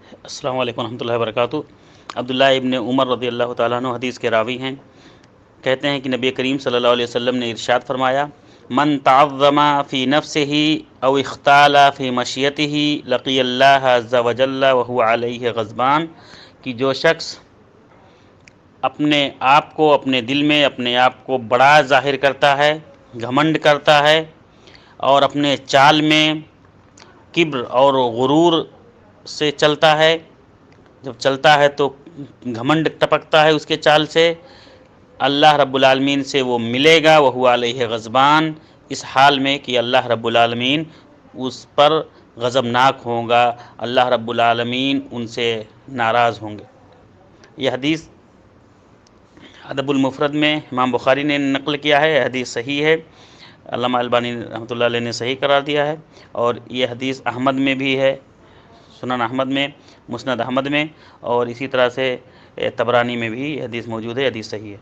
السلام علیکم ورحمۃ اللہ وبرکاتہ۔ عبداللہ ابن عمر رضی اللہ تعالیٰ عنہ حدیث کے راوی ہیں، کہتے ہیں کہ نبی کریم صلی اللہ علیہ وسلم نے ارشاد فرمایا، من تعظم فی نفسہ او اختال فی مشیتہ لقی اللہ عز وجل وہو علیہ غضبان، کہ جو شخص اپنے آپ کو اپنے دل میں اپنے آپ کو بڑا ظاہر کرتا ہے، گھمنڈ کرتا ہے، اور اپنے چال میں کبر اور غرور سے چلتا ہے، جب چلتا ہے تو گھمنڈ ٹپکتا ہے اس کے چال سے، اللہ رب العالمین سے وہ ملے گا وہو علیہ غضبان، اس حال میں کہ اللہ رب العالمین اس پر غضبناک ہوں گا، اللہ رب العالمین ان سے ناراض ہوں گے۔ یہ حدیث ادب المفرد میں امام بخاری نے نقل کیا ہے، حدیث صحیح ہے، علامہ البانی رحمۃ اللہ علیہ نے صحیح قرار دیا ہے، اور یہ حدیث احمد میں بھی ہے، سنن احمد میں، مسند احمد میں، اور اسی طرح سے طبرانی میں بھی یہ حدیث موجود ہے، حدیث صحیح ہے۔